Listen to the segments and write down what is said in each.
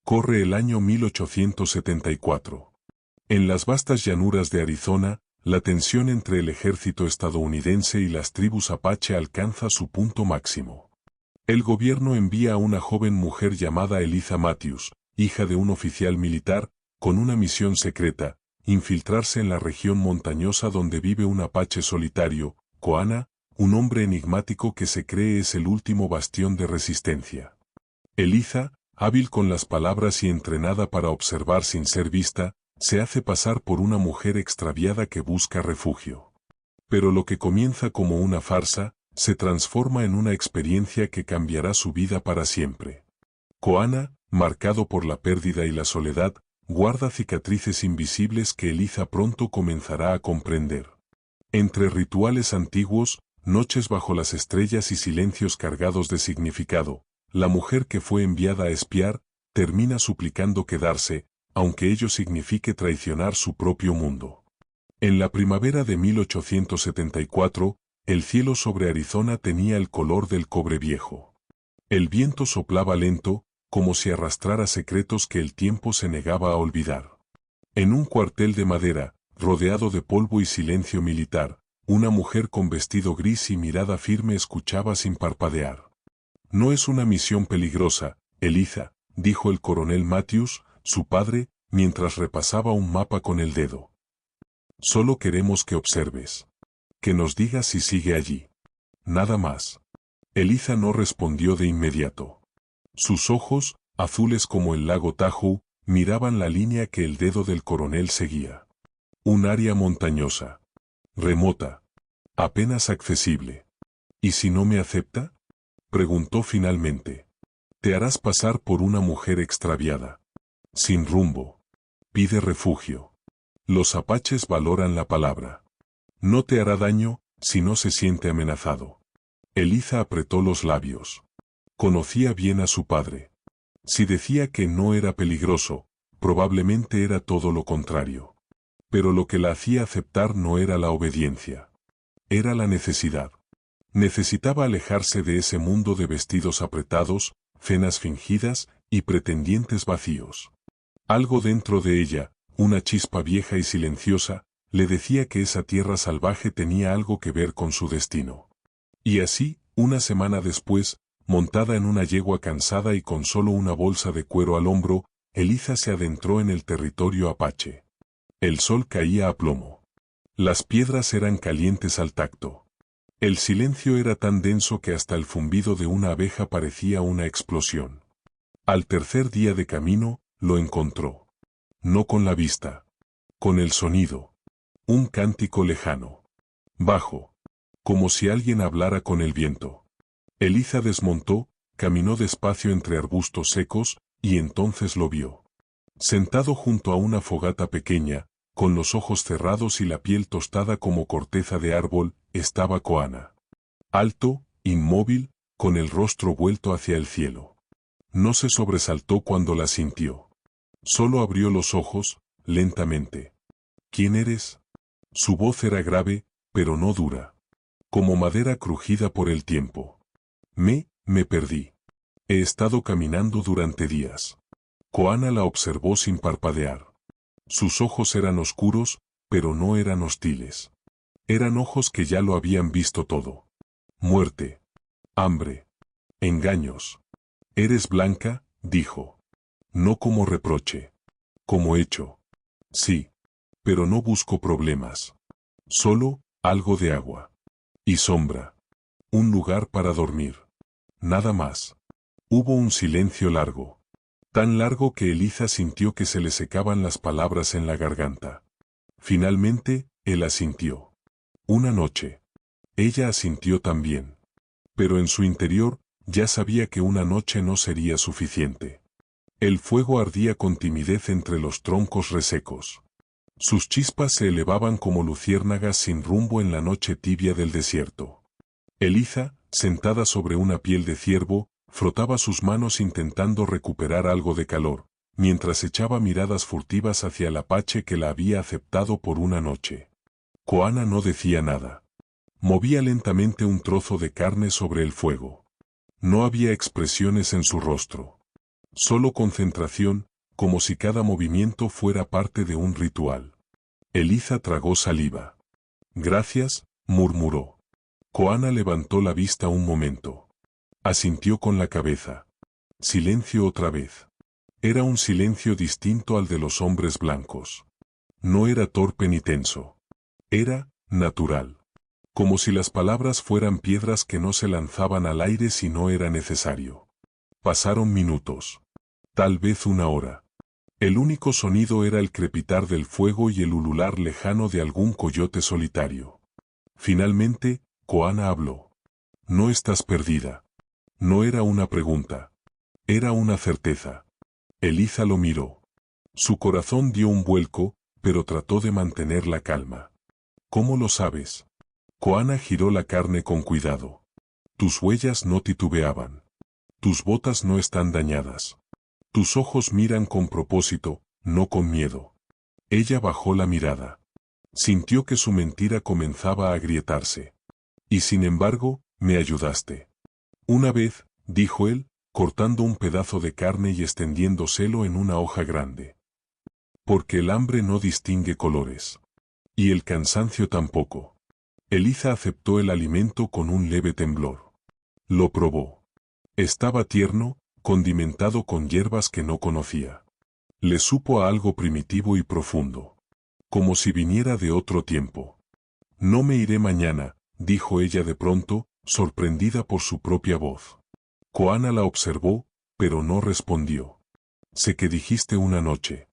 Corre el año 1874. En las vastas llanuras de Arizona, la tensión entre el ejército estadounidense y las tribus apache alcanza su punto máximo. El gobierno envía a una joven mujer llamada Eliza Matthews, hija de un oficial militar, con una misión secreta: infiltrarse en la región montañosa donde vive un apache solitario, Coana, un hombre enigmático que se cree es el último bastión de resistencia. Eliza, hábil con las palabras y entrenada para observar sin ser vista, se hace pasar por una mujer extraviada que busca refugio. Pero lo que comienza como una farsa, se transforma en una experiencia que cambiará su vida para siempre. Coana, marcado por la pérdida y la soledad, guarda cicatrices invisibles que Eliza pronto comenzará a comprender. Entre rituales antiguos, noches bajo las estrellas y silencios cargados de significado, la mujer que fue enviada a espiar, termina suplicando quedarse, aunque ello signifique traicionar su propio mundo. En la primavera de 1874, el cielo sobre Arizona tenía el color del cobre viejo. El viento soplaba lento, como si arrastrara secretos que el tiempo se negaba a olvidar. En un cuartel de madera, rodeado de polvo y silencio militar, una mujer con vestido gris y mirada firme escuchaba sin parpadear. «No es una misión peligrosa, Eliza», dijo el coronel Matthews, su padre, mientras repasaba un mapa con el dedo. «Solo queremos que observes. Que nos digas si sigue allí. Nada más». Eliza no respondió de inmediato. Sus ojos, azules como el lago Tahoe, miraban la línea que el dedo del coronel seguía. Un área montañosa. Remota. Apenas accesible. ¿Y si no me acepta?, preguntó finalmente. «Te harás pasar por una mujer extraviada. Sin rumbo. Pide refugio. Los apaches valoran la palabra. No te hará daño, si no se siente amenazado». Eliza apretó los labios. Conocía bien a su padre. Si decía que no era peligroso, probablemente era todo lo contrario. Pero lo que la hacía aceptar no era la obediencia. Era la necesidad. Necesitaba alejarse de ese mundo de vestidos apretados, cenas fingidas y pretendientes vacíos. Algo dentro de ella, una chispa vieja y silenciosa, le decía que esa tierra salvaje tenía algo que ver con su destino. Y así, una semana después, montada en una yegua cansada y con solo una bolsa de cuero al hombro, Eliza se adentró en el territorio apache. El sol caía a plomo. Las piedras eran calientes al tacto. El silencio era tan denso que hasta el zumbido de una abeja parecía una explosión. Al tercer día de camino, lo encontró. No con la vista. Con el sonido. Un cántico lejano. Bajo. Como si alguien hablara con el viento. Eliza desmontó, caminó despacio entre arbustos secos, y entonces lo vio. Sentado junto a una fogata pequeña, con los ojos cerrados y la piel tostada como corteza de árbol, estaba Coana. Alto, inmóvil, con el rostro vuelto hacia el cielo. No se sobresaltó cuando la sintió. Solo abrió los ojos, lentamente. «¿Quién eres?». Su voz era grave, pero no dura. Como madera crujida por el tiempo. Me perdí. He estado caminando durante días». Coana la observó sin parpadear. Sus ojos eran oscuros, pero no eran hostiles. Eran ojos que ya lo habían visto todo. Muerte. Hambre. Engaños. «Eres blanca», dijo. No como reproche. Como hecho. Sí. Pero no busco problemas. Solo, algo de agua. Y sombra. Un lugar para dormir. Nada más. Hubo un silencio largo. Tan largo que Eliza sintió que se le secaban las palabras en la garganta. Finalmente, él asintió. Una noche. Ella asintió también. Pero en su interior, ya sabía que una noche no sería suficiente. El fuego ardía con timidez entre los troncos resecos. Sus chispas se elevaban como luciérnagas sin rumbo en la noche tibia del desierto. Eliza, sentada sobre una piel de ciervo, frotaba sus manos intentando recuperar algo de calor, mientras echaba miradas furtivas hacia el apache que la había aceptado por una noche. Coana no decía nada. Movía lentamente un trozo de carne sobre el fuego. No había expresiones en su rostro. Solo concentración, como si cada movimiento fuera parte de un ritual. Eliza tragó saliva. Gracias, murmuró. Koana levantó la vista un momento. Asintió con la cabeza. Silencio otra vez. Era un silencio distinto al de los hombres blancos. No era torpe ni tenso. Era natural. Como si las palabras fueran piedras que no se lanzaban al aire si no era necesario. Pasaron minutos. Tal vez una hora. El único sonido era el crepitar del fuego y el ulular lejano de algún coyote solitario. Finalmente, Koana habló. No estás perdida. No era una pregunta. Era una certeza. Eliza lo miró. Su corazón dio un vuelco, pero trató de mantener la calma. ¿Cómo lo sabes? Koana giró la carne con cuidado. Tus huellas no titubeaban. Tus botas no están dañadas. Tus ojos miran con propósito, no con miedo. Ella bajó la mirada. Sintió que su mentira comenzaba a agrietarse. Y sin embargo, me ayudaste. Una vez, dijo él, cortando un pedazo de carne y extendiéndoselo en una hoja grande. Porque el hambre no distingue colores. Y el cansancio tampoco. Eliza aceptó el alimento con un leve temblor. Lo probó. Estaba tierno, condimentado con hierbas que no conocía. Le supo a algo primitivo y profundo. Como si viniera de otro tiempo. No me iré mañana, dijo ella de pronto, sorprendida por su propia voz. Koana la observó, pero no respondió. Sé que dijiste una noche.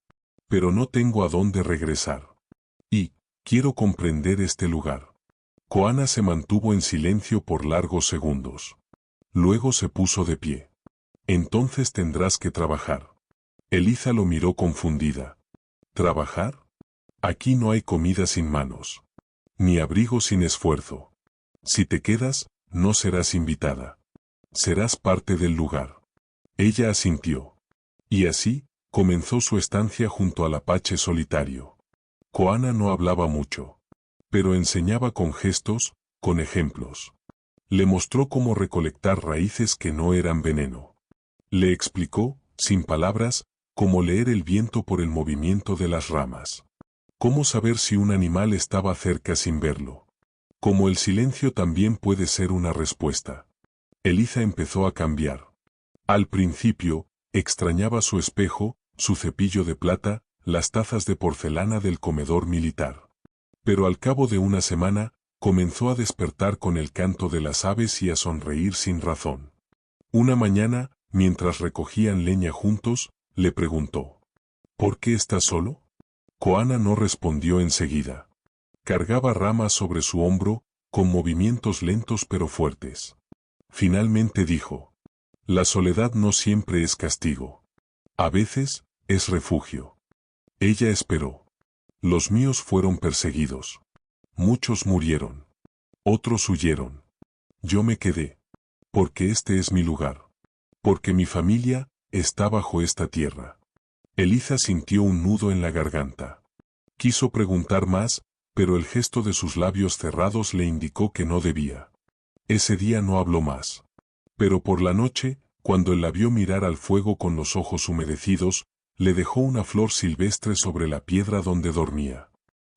Pero no tengo a dónde regresar. Y, quiero comprender este lugar. Koana se mantuvo en silencio por largos segundos. Luego se puso de pie. Entonces tendrás que trabajar. Eliza lo miró confundida. ¿Trabajar? Aquí no hay comida sin manos. Ni abrigo sin esfuerzo. Si te quedas, no serás invitada. Serás parte del lugar. Ella asintió. Y así, comenzó su estancia junto al apache solitario. Koana no hablaba mucho. Pero enseñaba con gestos, con ejemplos. Le mostró cómo recolectar raíces que no eran veneno. Le explicó, sin palabras, cómo leer el viento por el movimiento de las ramas. Cómo saber si un animal estaba cerca sin verlo. Cómo el silencio también puede ser una respuesta. Eliza empezó a cambiar. Al principio, extrañaba su espejo, su cepillo de plata, las tazas de porcelana del comedor militar. Pero al cabo de una semana, comenzó a despertar con el canto de las aves y a sonreír sin razón. Una mañana, mientras recogían leña juntos, le preguntó: ¿por qué estás solo? Koana no respondió enseguida. Cargaba ramas sobre su hombro, con movimientos lentos pero fuertes. Finalmente dijo: la soledad no siempre es castigo. A veces, es refugio. Ella esperó. Los míos fueron perseguidos. Muchos murieron. Otros huyeron. Yo me quedé. Porque este es mi lugar. Porque mi familia está bajo esta tierra. Eliza sintió un nudo en la garganta. Quiso preguntar más, pero el gesto de sus labios cerrados le indicó que no debía. Ese día no habló más. Pero por la noche, cuando él la vio mirar al fuego con los ojos humedecidos, le dejó una flor silvestre sobre la piedra donde dormía.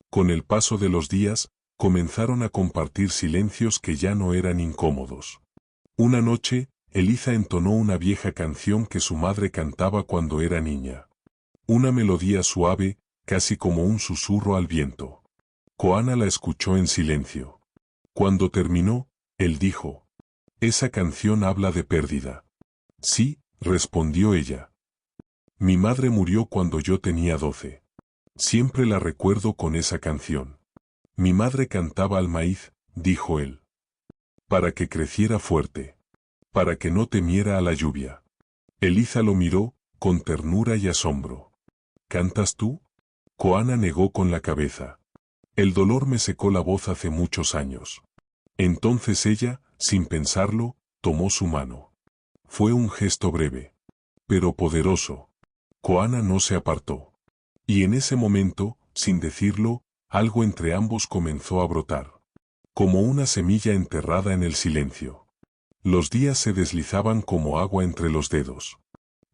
Con el paso de los días, comenzaron a compartir silencios que ya no eran incómodos. Una noche, Eliza entonó una vieja canción que su madre cantaba cuando era niña. Una melodía suave, casi como un susurro al viento. Koana la escuchó en silencio. Cuando terminó, él dijo: esa canción habla de pérdida. Sí, respondió ella. Mi madre murió cuando yo tenía 12. Siempre la recuerdo con esa canción. Mi madre cantaba al maíz, dijo él. Para que creciera fuerte. Para que no temiera a la lluvia. Eliza lo miró, con ternura y asombro. ¿Cantas tú? Koana negó con la cabeza. El dolor me secó la voz hace muchos años. Entonces ella, sin pensarlo, tomó su mano. Fue un gesto breve, pero poderoso. Koana no se apartó. Y en ese momento, sin decirlo, algo entre ambos comenzó a brotar. Como una semilla enterrada en el silencio. Los días se deslizaban como agua entre los dedos.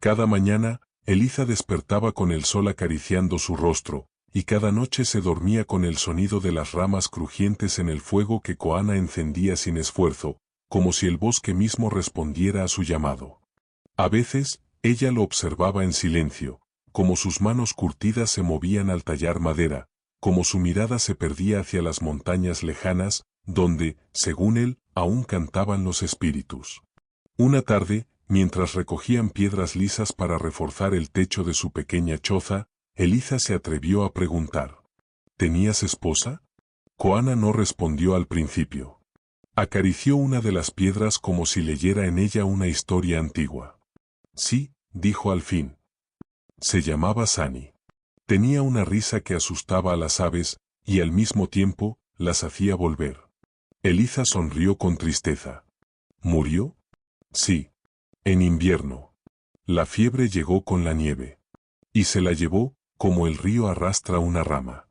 Cada mañana, Eliza despertaba con el sol acariciando su rostro, y cada noche se dormía con el sonido de las ramas crujientes en el fuego que Koana encendía sin esfuerzo, como si el bosque mismo respondiera a su llamado. A veces, ella lo observaba en silencio, como sus manos curtidas se movían al tallar madera, como su mirada se perdía hacia las montañas lejanas, donde, según él, aún cantaban los espíritus. Una tarde, mientras recogían piedras lisas para reforzar el techo de su pequeña choza, Eliza se atrevió a preguntar: ¿tenías esposa? Koana no respondió al principio. Acarició una de las piedras como si leyera en ella una historia antigua. Sí, dijo al fin. Se llamaba Sani. Tenía una risa que asustaba a las aves, y al mismo tiempo, las hacía volver. Eliza sonrió con tristeza. ¿Murió? Sí. En invierno. La fiebre llegó con la nieve. Y se la llevó, como el río arrastra una rama.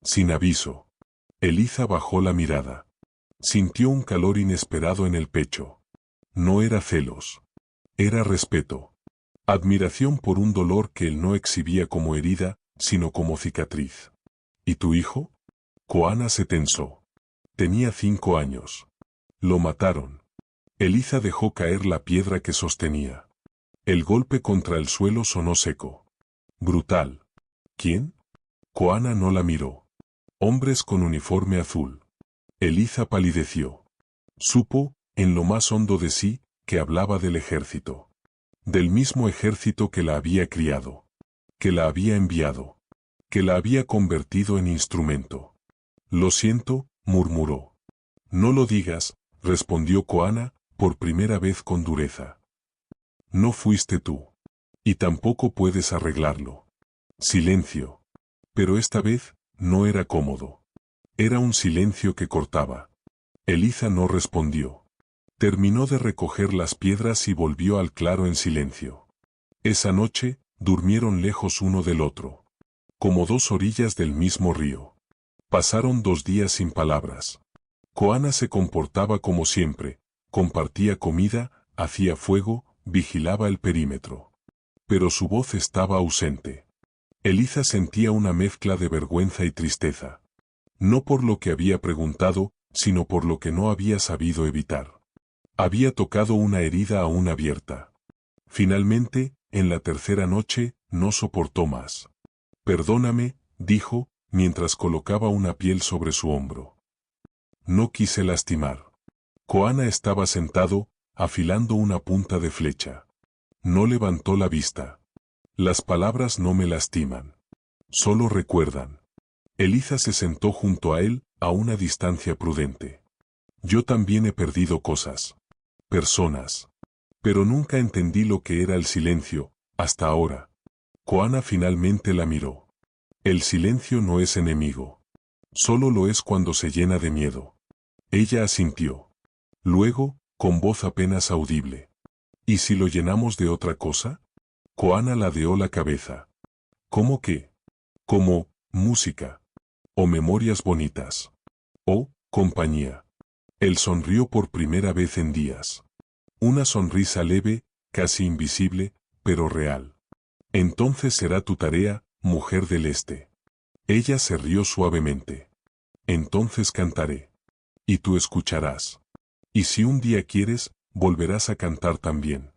Sin aviso. Eliza bajó la mirada. Sintió un calor inesperado en el pecho. No era celos. Era respeto. Admiración por un dolor que él no exhibía como herida, sino como cicatriz. ¿Y tu hijo? Koana se tensó. Tenía 5 años. Lo mataron. Eliza dejó caer la piedra que sostenía. El golpe contra el suelo sonó seco. Brutal. ¿Quién? Koana no la miró. Hombres con uniforme azul. Eliza palideció. Supo, en lo más hondo de sí, que hablaba del ejército. Del mismo ejército que la había criado. Que la había enviado. Que la había convertido en instrumento. Lo siento, murmuró. No lo digas, respondió Koana, por primera vez con dureza. No fuiste tú. Y tampoco puedes arreglarlo. Silencio. Pero esta vez, no era cómodo. Era un silencio que cortaba. Eliza no respondió. Terminó de recoger las piedras y volvió al claro en silencio. Esa noche, durmieron lejos uno del otro. Como 2 orillas del mismo río. Pasaron 2 días sin palabras. Koana se comportaba como siempre, compartía comida, hacía fuego, vigilaba el perímetro. Pero su voz estaba ausente. Eliza sentía una mezcla de vergüenza y tristeza. No por lo que había preguntado, sino por lo que no había sabido evitar. Había tocado una herida aún abierta. Finalmente, en la tercera noche, no soportó más. Perdóname, dijo, mientras colocaba una piel sobre su hombro. No quise lastimar. Koana estaba sentado, afilando una punta de flecha. No levantó la vista. Las palabras no me lastiman. Solo recuerdan. Eliza se sentó junto a él, a una distancia prudente. Yo también he perdido cosas. Personas. Pero nunca entendí lo que era el silencio, hasta ahora. Koana finalmente la miró. El silencio no es enemigo. Solo lo es cuando se llena de miedo. Ella asintió. Luego, con voz apenas audible. ¿Y si lo llenamos de otra cosa? Koana ladeó la cabeza. ¿Cómo qué? Como, música. O memorias bonitas. O, compañía. Él sonrió por primera vez en días. Una sonrisa leve, casi invisible, pero real. Entonces será tu tarea, mujer del este. Ella se rió suavemente. Entonces cantaré. Y tú escucharás. Y si un día quieres, volverás a cantar también.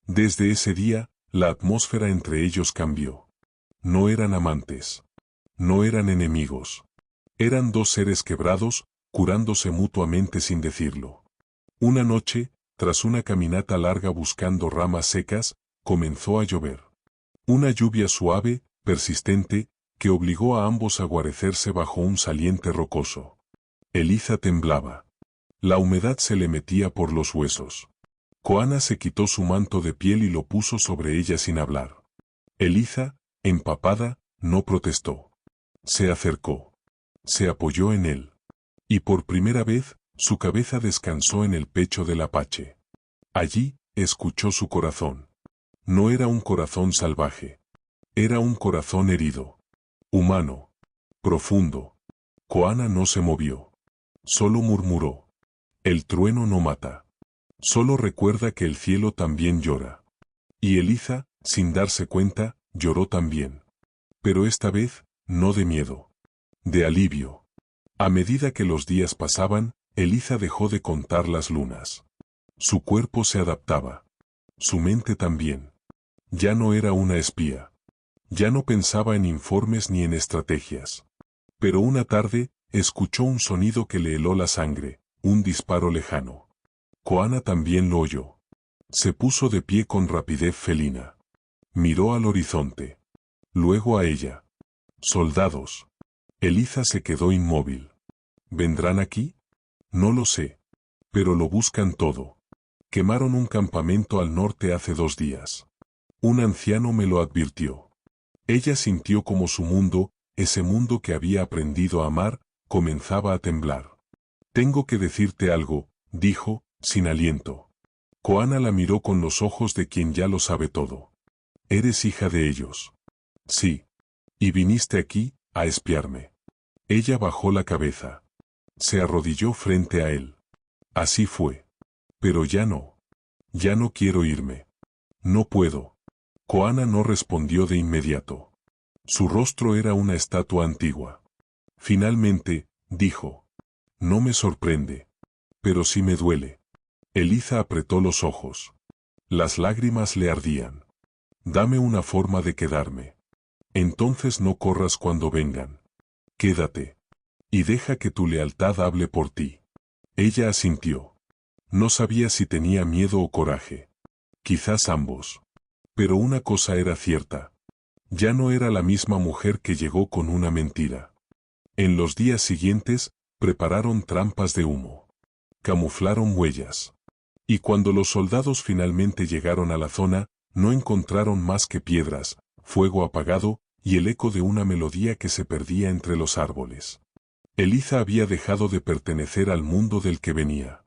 Desde ese día, la atmósfera entre ellos cambió. No eran amantes. No eran enemigos. Eran 2 seres quebrados, curándose mutuamente sin decirlo. Una noche, tras una caminata larga buscando ramas secas, comenzó a llover. Una lluvia suave, persistente, que obligó a ambos a guarecerse bajo un saliente rocoso. Eliza temblaba. La humedad se le metía por los huesos. Koana se quitó su manto de piel y lo puso sobre ella sin hablar. Eliza, empapada, no protestó. Se acercó. Se apoyó en él. Y por primera vez, su cabeza descansó en el pecho del apache. Allí, escuchó su corazón. No era un corazón salvaje. Era un corazón herido. Humano. Profundo. Koana no se movió. Solo murmuró. El trueno no mata. Solo recuerda que el cielo también llora. Y Eliza, Sin darse cuenta, lloró también. Pero esta vez, no de miedo. De alivio. A medida que los días pasaban, Eliza dejó de contar las lunas. Su cuerpo se adaptaba. Su mente también. Ya no era una espía. Ya no pensaba en informes ni en estrategias. Pero una tarde, escuchó un sonido que le heló la sangre, un disparo lejano. Koana también lo oyó. Se puso de pie con rapidez felina. Miró al horizonte. Luego a ella. Soldados. Eliza se quedó inmóvil. ¿Vendrán aquí? No lo sé. Pero lo buscan todo. Quemaron un campamento al norte hace 2 días. Un anciano me lo advirtió. Ella sintió como su mundo, ese mundo que había aprendido a amar, comenzaba a temblar. Tengo que decirte algo, dijo, sin aliento. Koana la miró con los ojos de quien ya lo sabe todo. Eres hija de ellos. Sí. Y viniste aquí, a espiarme. Ella bajó la cabeza. Se arrodilló frente a él. Así fue. Pero ya no. Ya no quiero irme. No puedo. Koana no respondió de inmediato. Su rostro era una estatua antigua. Finalmente, dijo. No me sorprende. Pero sí me duele. Eliza apretó los ojos. Las lágrimas le ardían. Dame una forma de quedarme. Entonces no corras cuando vengan. Quédate. Y deja que tu lealtad hable por ti. Ella asintió. No sabía si tenía miedo o coraje. Quizás ambos. Pero una cosa era cierta. Ya no era la misma mujer que llegó con una mentira. En los días siguientes, prepararon trampas de humo. Camuflaron huellas. Y cuando los soldados finalmente llegaron a la zona, no encontraron más que piedras, fuego apagado, y el eco de una melodía que se perdía entre los árboles. Eliza había dejado de pertenecer al mundo del que venía.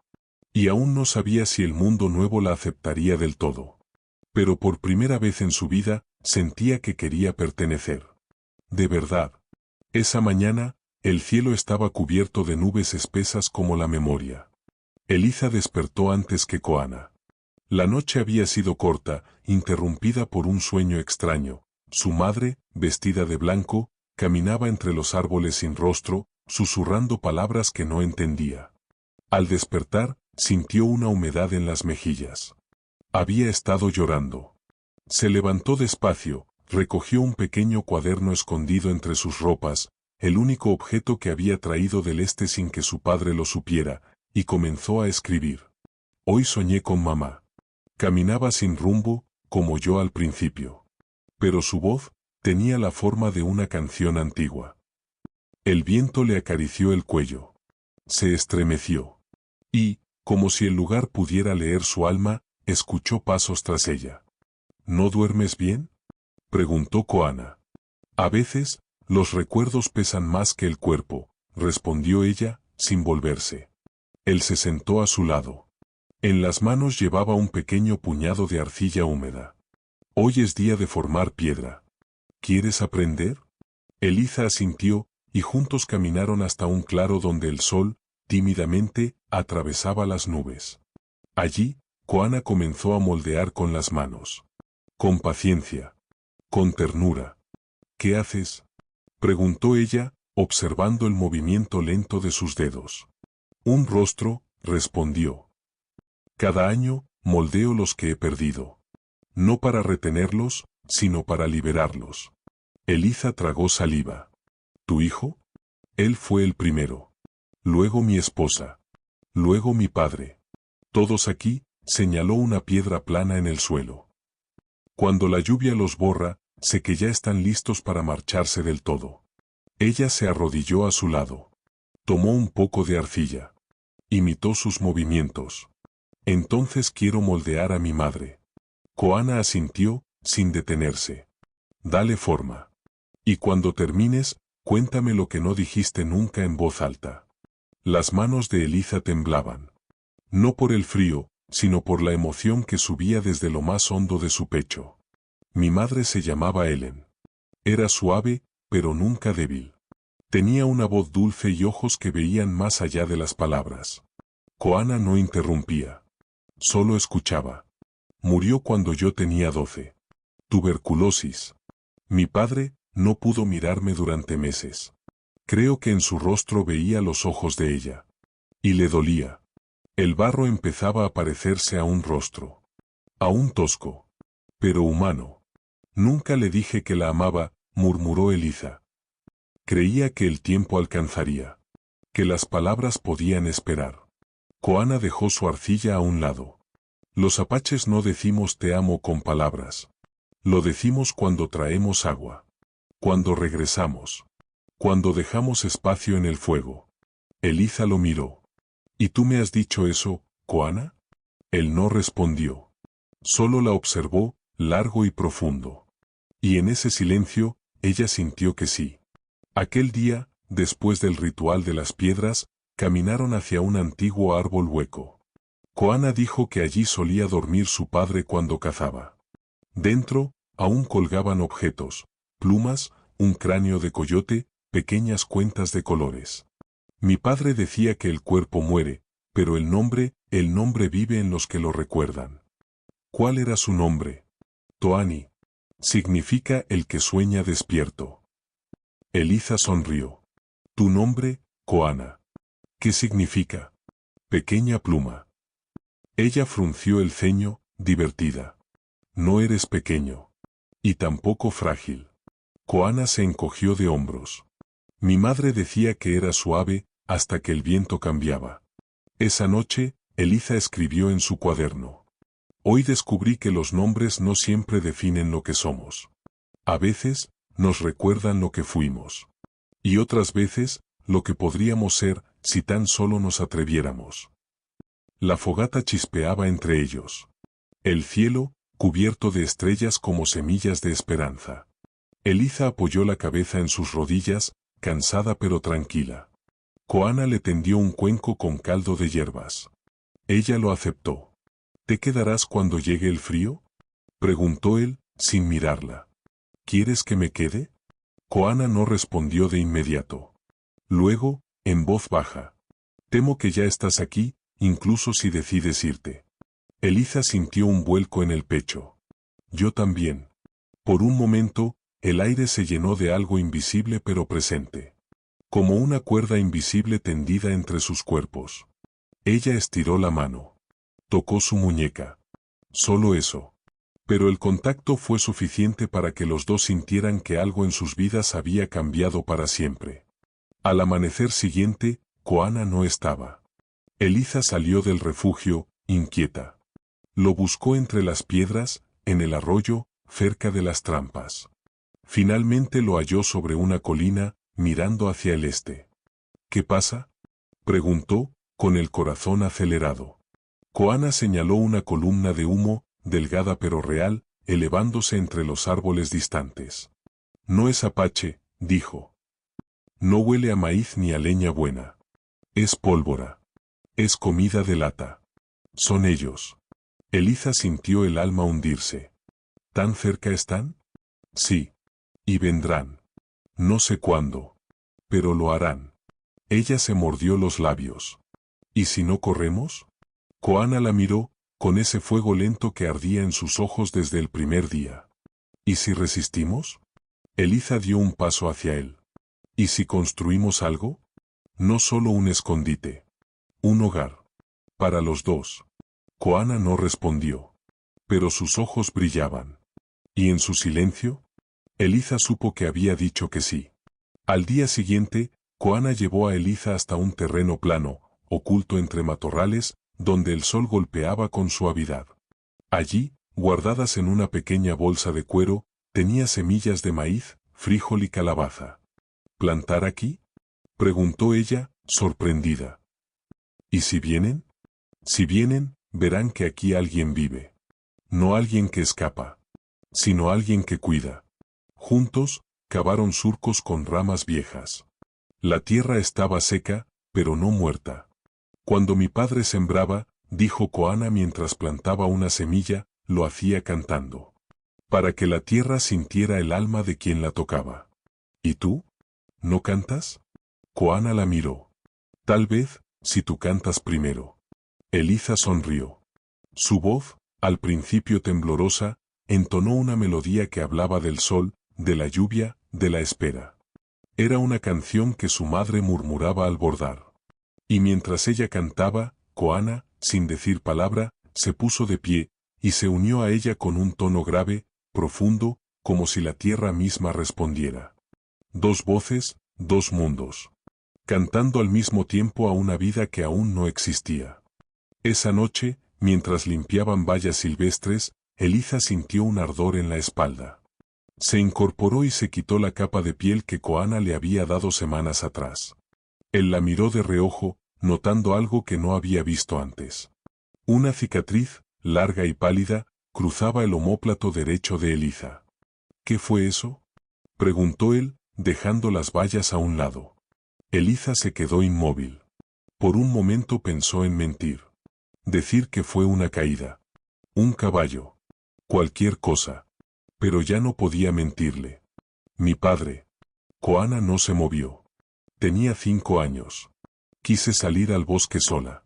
Y aún no sabía si el mundo nuevo la aceptaría del todo. Pero por primera vez en su vida, sentía que quería pertenecer. De verdad. Esa mañana, el cielo estaba cubierto de nubes espesas como la memoria. Eliza despertó antes que Koana. La noche había sido corta, interrumpida por un sueño extraño. Su madre, vestida de blanco, caminaba entre los árboles sin rostro, susurrando palabras que no entendía. Al despertar, sintió una humedad en las mejillas. Había estado llorando. Se levantó despacio, recogió un pequeño cuaderno escondido entre sus ropas, el único objeto que había traído del este sin que su padre lo supiera, y comenzó a escribir. Hoy soñé con mamá. Caminaba sin rumbo, como yo al principio. Pero su voz tenía la forma de una canción antigua. El viento le acarició el cuello. Se estremeció. Y, como si el lugar pudiera leer su alma, escuchó pasos tras ella. ¿No duermes bien? Preguntó Koana. A veces, los recuerdos pesan más que el cuerpo, respondió ella, sin volverse. Él se sentó a su lado. En las manos llevaba un pequeño puñado de arcilla húmeda. Hoy es día de formar piedra. ¿Quieres aprender? Eliza asintió, y juntos caminaron hasta un claro donde el sol, tímidamente, atravesaba las nubes. Allí, Koana comenzó a moldear con las manos. Con paciencia. Con ternura. ¿Qué haces? Preguntó ella, observando el movimiento lento de sus dedos. Un rostro, respondió. Cada año, moldeo los que he perdido. No para retenerlos, sino para liberarlos. Eliza tragó saliva. ¿Tu hijo? Él fue el primero. Luego mi esposa. Luego mi padre. Todos aquí, señaló una piedra plana en el suelo. Cuando la lluvia los borra, sé que ya están listos para marcharse del todo. Ella se arrodilló a su lado. Tomó un poco de arcilla. Imitó sus movimientos. Entonces quiero moldear a mi madre. Koana asintió, sin detenerse. Dale forma. Y cuando termines, cuéntame lo que no dijiste nunca en voz alta. Las manos de Eliza temblaban. No por el frío, sino por la emoción que subía desde lo más hondo de su pecho. Mi madre se llamaba Ellen. Era suave, pero nunca débil. Tenía una voz dulce y ojos que veían más allá de las palabras. Koana no interrumpía. Solo escuchaba. Murió cuando yo tenía 12. Tuberculosis. Mi padre no pudo mirarme durante meses. Creo que en su rostro veía los ojos de ella. Y le dolía. El barro empezaba a parecerse a un rostro. Aún tosco. Pero humano. Nunca le dije que la amaba, murmuró Eliza. Creía que el tiempo alcanzaría. Que las palabras podían esperar. Koana dejó su arcilla a un lado. Los apaches no decimos te amo con palabras. Lo decimos cuando traemos agua. Cuando regresamos. Cuando dejamos espacio en el fuego. Eliza lo miró. ¿Y tú me has dicho eso, Koana? Él no respondió. Solo la observó, largo y profundo. Y en ese silencio, ella sintió que sí. Aquel día, después del ritual de las piedras, caminaron hacia un antiguo árbol hueco. Koana dijo que allí solía dormir su padre cuando cazaba. Dentro, aún colgaban objetos, plumas, un cráneo de coyote, pequeñas cuentas de colores. Mi padre decía que el cuerpo muere, pero el nombre vive en los que lo recuerdan. ¿Cuál era su nombre? Toani. Significa el que sueña despierto. Eliza sonrió. Tu nombre, Koana. ¿Qué significa? Pequeña pluma. Ella frunció el ceño, divertida. No eres pequeño. Y tampoco frágil. Koana se encogió de hombros. Mi madre decía que era suave, hasta que el viento cambiaba. Esa noche, Eliza escribió en su cuaderno. Hoy descubrí que los nombres no siempre definen lo que somos. A veces, nos recuerdan lo que fuimos. Y otras veces, lo que podríamos ser, si tan solo nos atreviéramos. La fogata chispeaba entre ellos. El cielo, cubierto de estrellas como semillas de esperanza. Eliza apoyó la cabeza en sus rodillas, cansada pero tranquila. Koana le tendió un cuenco con caldo de hierbas. Ella lo aceptó. ¿Te quedarás cuando llegue el frío? Preguntó él, sin mirarla. ¿Quieres que me quede? Koana no respondió de inmediato. Luego, en voz baja. Temo que ya estás aquí, incluso si decides irte. Eliza sintió un vuelco en el pecho. Yo también. Por un momento, el aire se llenó de algo invisible pero presente. Como una cuerda invisible tendida entre sus cuerpos. Ella estiró la mano. Tocó su muñeca. Solo eso. Pero el contacto fue suficiente para que los dos sintieran que algo en sus vidas había cambiado para siempre. Al amanecer siguiente, Koana no estaba. Eliza salió del refugio, inquieta. Lo buscó entre las piedras, en el arroyo, cerca de las trampas. Finalmente lo halló sobre una colina, mirando hacia el este. ¿Qué pasa? Preguntó, con el corazón acelerado. Koana señaló una columna de humo, delgada pero real, elevándose entre los árboles distantes. No es apache, dijo. No huele a maíz ni a leña buena. Es pólvora. Es comida de lata. Son ellos. Eliza sintió el alma hundirse. ¿Tan cerca están? Sí. Y vendrán. No sé cuándo. Pero lo harán. Ella se mordió los labios. ¿Y si no corremos? Koana la miró, con ese fuego lento que ardía en sus ojos desde el primer día. ¿Y si resistimos? Eliza dio un paso hacia él. ¿Y si construimos algo? No solo un escondite. Un hogar. Para los dos. Koana no respondió. Pero sus ojos brillaban. ¿Y en su silencio? Eliza supo que había dicho que sí. Al día siguiente, Koana llevó a Eliza hasta un terreno plano, oculto entre matorrales, donde el sol golpeaba con suavidad. Allí, guardadas en una pequeña bolsa de cuero, tenía semillas de maíz, frijol y calabaza. ¿Plantar aquí? Preguntó ella, sorprendida. ¿Y si vienen? Si vienen, verán que aquí alguien vive. No alguien que escapa, sino alguien que cuida. Juntos, cavaron surcos con ramas viejas. La tierra estaba seca, pero no muerta. Cuando mi padre sembraba, dijo Koana mientras plantaba una semilla, lo hacía cantando. Para que la tierra sintiera el alma de quien la tocaba. ¿Y tú? ¿No cantas? Koana la miró. Tal vez, si tú cantas primero. Eliza sonrió. Su voz, al principio temblorosa, entonó una melodía que hablaba del sol, de la lluvia, de la espera. Era una canción que su madre murmuraba al bordar. Y mientras ella cantaba, Koana, sin decir palabra, se puso de pie, y se unió a ella con un tono grave, profundo, como si la tierra misma respondiera. Dos voces, dos mundos. Cantando al mismo tiempo a una vida que aún no existía. Esa noche, mientras limpiaban vallas silvestres, Eliza sintió un ardor en la espalda. Se incorporó y se quitó la capa de piel que Koana le había dado semanas atrás. Él la miró de reojo, notando algo que no había visto antes. Una cicatriz, larga y pálida, cruzaba el omóplato derecho de Eliza. ¿Qué fue eso?, preguntó él, dejando las vallas a un lado. Eliza se quedó inmóvil. Por un momento pensó en mentir. Decir que fue una caída. Un caballo. Cualquier cosa. Pero ya no podía mentirle. Mi padre. Koana no se movió. Tenía 5 años. Quise salir al bosque sola.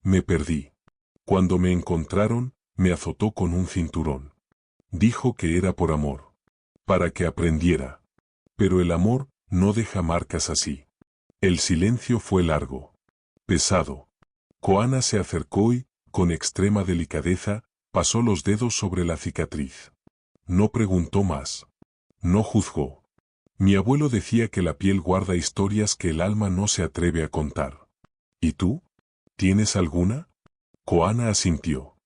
Me perdí. Cuando me encontraron, me azotó con un cinturón. Dijo que era por amor. Para que aprendiera. Pero el amor no deja marcas así. El silencio fue largo. Pesado. Koana se acercó y, con extrema delicadeza, pasó los dedos sobre la cicatriz. No preguntó más. No juzgó. Mi abuelo decía que la piel guarda historias que el alma no se atreve a contar. ¿Y tú? ¿Tienes alguna? Koana asintió.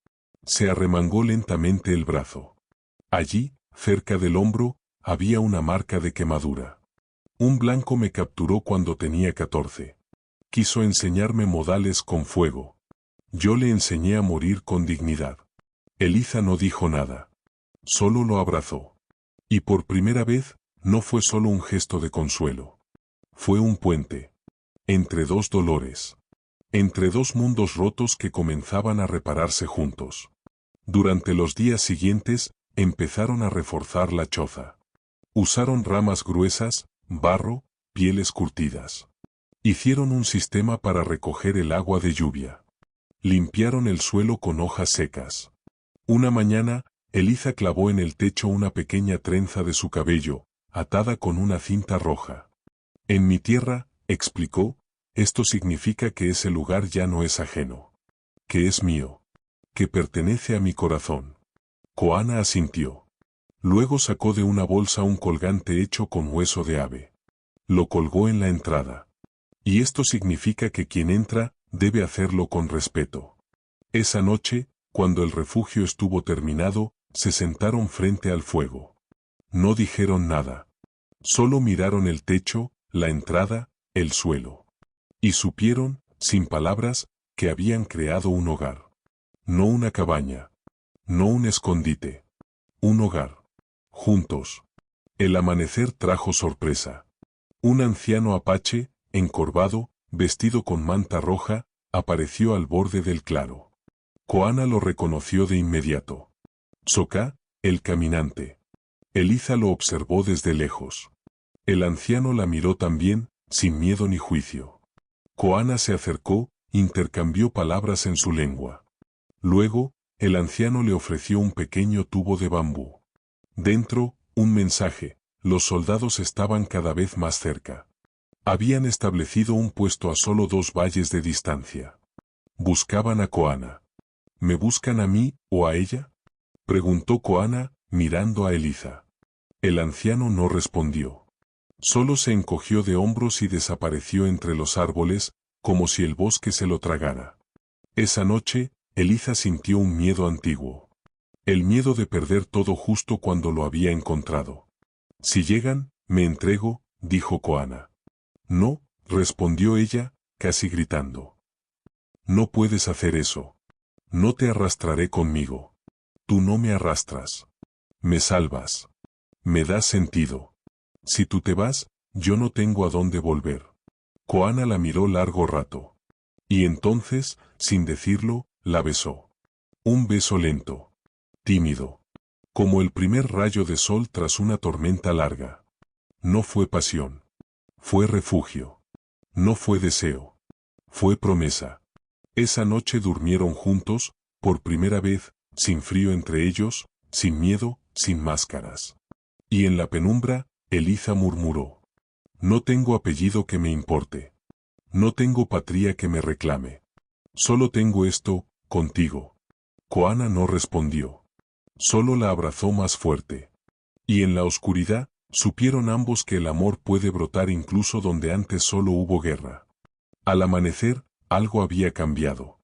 Se arremangó lentamente el brazo. Allí, cerca del hombro, había una marca de quemadura. Un blanco me capturó cuando tenía 14. Quiso enseñarme modales con fuego. Yo le enseñé a morir con dignidad. Eliza no dijo nada. Solo lo abrazó. Y por primera vez, no fue solo un gesto de consuelo. Fue un puente. Entre dos dolores. Entre dos mundos rotos que comenzaban a repararse juntos. Durante los días siguientes, empezaron a reforzar la choza. Usaron ramas gruesas, barro, pieles curtidas. Hicieron un sistema para recoger el agua de lluvia. Limpiaron el suelo con hojas secas. Una mañana, Eliza clavó en el techo una pequeña trenza de su cabello, atada con una cinta roja. En mi tierra, explicó, esto significa que ese lugar ya no es ajeno. Que es mío. Que pertenece a mi corazón. Koana asintió. Luego sacó de una bolsa un colgante hecho con hueso de ave. Lo colgó en la entrada. Y esto significa que quien entra, debe hacerlo con respeto. Esa noche, cuando el refugio estuvo terminado, se sentaron frente al fuego. No dijeron nada. Solo miraron el techo, la entrada, el suelo. Y supieron, sin palabras, que habían creado un hogar. No una cabaña. No un escondite. Un hogar. Juntos. El amanecer trajo sorpresa. Un anciano apache, encorvado, vestido con manta roja, apareció al borde del claro. Koana lo reconoció de inmediato. Soka, el caminante. Eliza lo observó desde lejos. El anciano la miró también, sin miedo ni juicio. Koana se acercó, intercambió palabras en su lengua. Luego, el anciano le ofreció un pequeño tubo de bambú. Dentro, un mensaje: los soldados estaban cada vez más cerca. Habían establecido un puesto a solo 2 valles de distancia. Buscaban a Koana. ¿Me buscan a mí, o a ella?, preguntó Koana, mirando a Eliza. El anciano no respondió. Solo se encogió de hombros y desapareció entre los árboles, como si el bosque se lo tragara. Esa noche, Eliza sintió un miedo antiguo. El miedo de perder todo justo cuando lo había encontrado. Si llegan, me entrego, dijo Koana. No, respondió ella, casi gritando. No puedes hacer eso. No te arrastraré conmigo. Tú no me arrastras. Me salvas. Me das sentido. Si tú te vas, yo no tengo a dónde volver. Koana la miró largo rato. Y entonces, sin decirlo, la besó. Un beso lento. Tímido. Como el primer rayo de sol tras una tormenta larga. No fue pasión. Fue refugio. No fue deseo. Fue promesa. Esa noche durmieron juntos, por primera vez, sin frío entre ellos, sin miedo, sin máscaras. Y en la penumbra, Eliza murmuró: no tengo apellido que me importe. No tengo patria que me reclame. Solo tengo esto, contigo. Koana no respondió. Solo la abrazó más fuerte. Y en la oscuridad, supieron ambos que el amor puede brotar incluso donde antes solo hubo guerra. Al amanecer, algo había cambiado.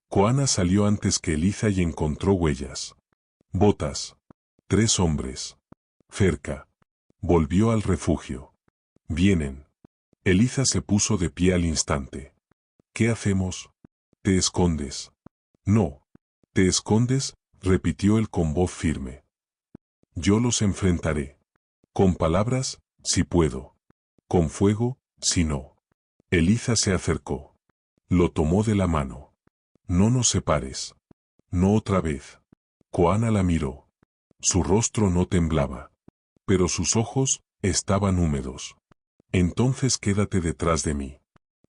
Koana salió antes que Eliza y encontró huellas. Botas. 3 hombres. Cerca. Volvió al refugio. Vienen. Eliza se puso de pie al instante. ¿Qué hacemos? ¿Te escondes? No. ¿Te escondes?, repitió él con voz firme. Yo los enfrentaré. Con palabras, si puedo. Con fuego, si no. Eliza se acercó. Lo tomó de la mano. No nos separes. No otra vez. Koana la miró. Su rostro no temblaba. Pero sus ojos estaban húmedos. Entonces quédate detrás de mí.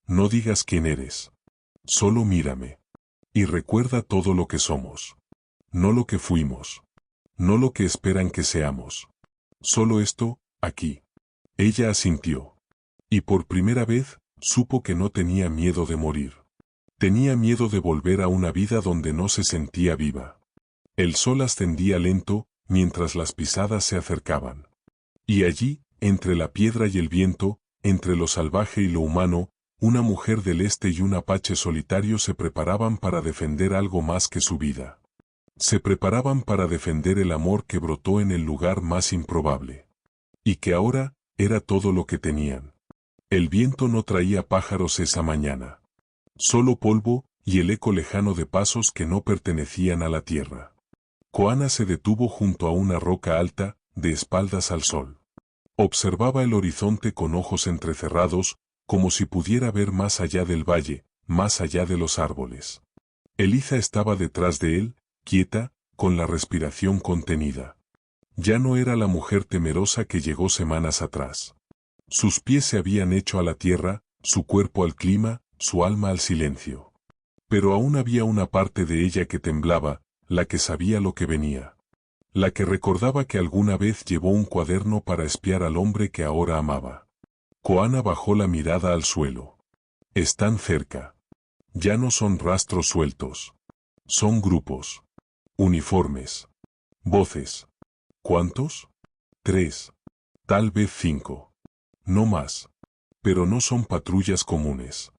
No digas quién eres. Solo mírame. Y recuerda todo lo que somos. No lo que fuimos. No lo que esperan que seamos. Solo esto, aquí. Ella asintió. Y por primera vez, supo que no tenía miedo de morir. Tenía miedo de volver a una vida donde no se sentía viva. El sol ascendía lento, mientras las pisadas se acercaban. Y allí, entre la piedra y el viento, entre lo salvaje y lo humano, una mujer del este y un apache solitario se preparaban para defender algo más que su vida. Se preparaban para defender el amor que brotó en el lugar más improbable. Y que ahora, era todo lo que tenían. El viento no traía pájaros esa mañana. Solo polvo, y el eco lejano de pasos que no pertenecían a la tierra. Koana se detuvo junto a una roca alta, de espaldas al sol. Observaba el horizonte con ojos entrecerrados, como si pudiera ver más allá del valle, más allá de los árboles. Eliza estaba detrás de él, quieta, con la respiración contenida. Ya no era la mujer temerosa que llegó semanas atrás. Sus pies se habían hecho a la tierra, su cuerpo al clima, su alma al silencio. Pero aún había una parte de ella que temblaba, la que sabía lo que venía. La que recordaba que alguna vez llevó un cuaderno para espiar al hombre que ahora amaba. Koana bajó la mirada al suelo. Están cerca. Ya no son rastros sueltos. Son grupos. Uniformes. Voces. ¿Cuántos? 3. Tal vez 5. No más. Pero no son patrullas comunes.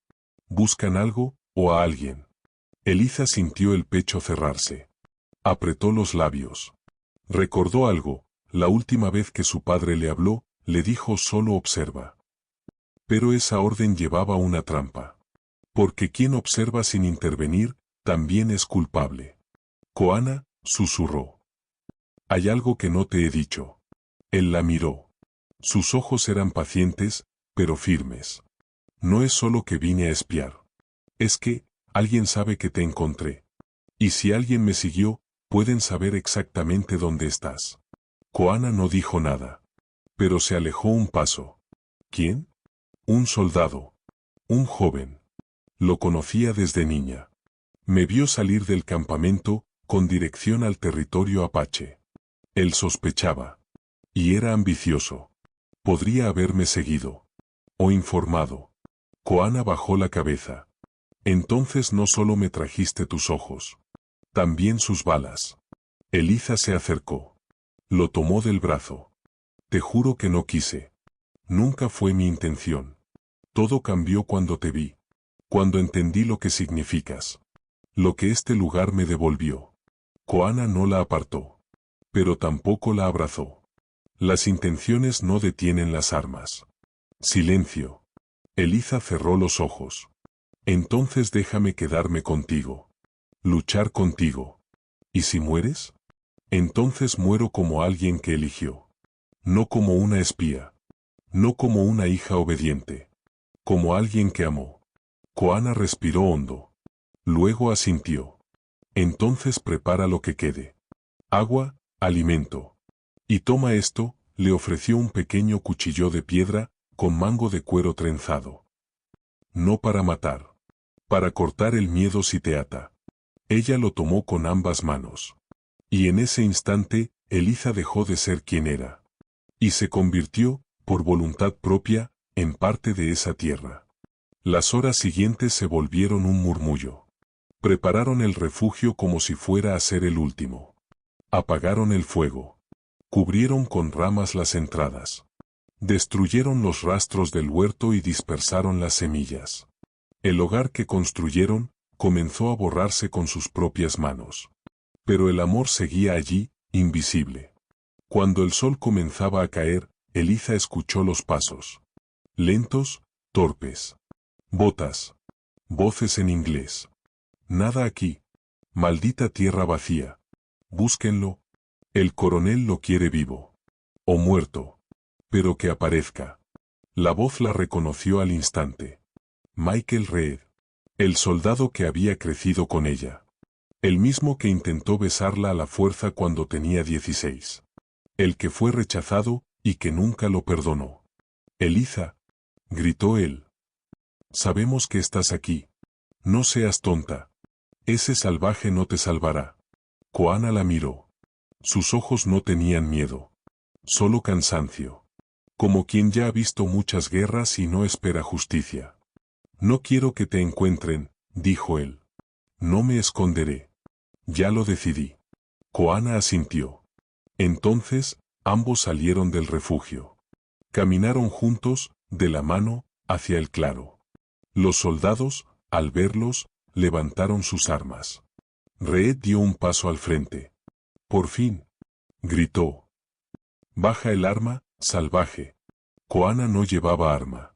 Buscan algo, o a alguien. Eliza sintió el pecho cerrarse. Apretó los labios. Recordó algo, la última vez que su padre le habló, le dijo solo observa. Pero esa orden llevaba una trampa. Porque quien observa sin intervenir, también es culpable. Koana, susurró. Hay algo que no te he dicho. Él la miró. Sus ojos eran pacientes, pero firmes. No es solo que vine a espiar. Es que, alguien sabe que te encontré. Y si alguien me siguió, pueden saber exactamente dónde estás. Koana no dijo nada. Pero se alejó un paso. ¿Quién? Un soldado. Un joven. Lo conocía desde niña. Me vio salir del campamento, con dirección al territorio apache. Él sospechaba. Y era ambicioso. Podría haberme seguido. O informado. Koana bajó la cabeza. Entonces no solo me trajiste tus ojos. También sus balas. Eliza se acercó. Lo tomó del brazo. Te juro que no quise. Nunca fue mi intención. Todo cambió cuando te vi. Cuando entendí lo que significas. Lo que este lugar me devolvió. Koana no la apartó. Pero tampoco la abrazó. Las intenciones no detienen las armas. Silencio. Eliza cerró los ojos. Entonces déjame quedarme contigo. Luchar contigo. ¿Y si mueres? Entonces muero como alguien que eligió. No como una espía. No como una hija obediente. Como alguien que amó. Koana respiró hondo. Luego asintió. Entonces prepara lo que quede. Agua, alimento. Y toma esto, le ofreció un pequeño cuchillo de piedra, con mango de cuero trenzado. No para matar. Para cortar el miedo si te ata. Ella lo tomó con ambas manos. Y en ese instante, Eliza dejó de ser quien era. Y se convirtió, por voluntad propia, en parte de esa tierra. Las horas siguientes se volvieron un murmullo. Prepararon el refugio como si fuera a ser el último. Apagaron el fuego. Cubrieron con ramas las entradas. Destruyeron los rastros del huerto y dispersaron las semillas. El hogar que construyeron comenzó a borrarse con sus propias manos. Pero el amor seguía allí, invisible. Cuando el sol comenzaba a caer, Eliza escuchó los pasos. Lentos, torpes. Botas. Voces en inglés. Nada aquí. Maldita tierra vacía. Búsquenlo. El coronel lo quiere vivo. O muerto. Pero que aparezca. La voz la reconoció al instante. Michael Reed. El soldado que había crecido con ella. El mismo que intentó besarla a la fuerza cuando tenía 16. El que fue rechazado y que nunca lo perdonó. Eliza, gritó él. Sabemos que estás aquí. No seas tonta. Ese salvaje no te salvará. Koana la miró. Sus ojos no tenían miedo. Solo cansancio. Como quien ya ha visto muchas guerras y no espera justicia. No quiero que te encuentren, dijo él. No me esconderé. Ya lo decidí. Koana asintió. Entonces, ambos salieron del refugio. Caminaron juntos, de la mano, hacia el claro. Los soldados, al verlos, levantaron sus armas. Reed dio un paso al frente. Por fin, gritó. Baja el arma, salvaje. Koana no llevaba arma.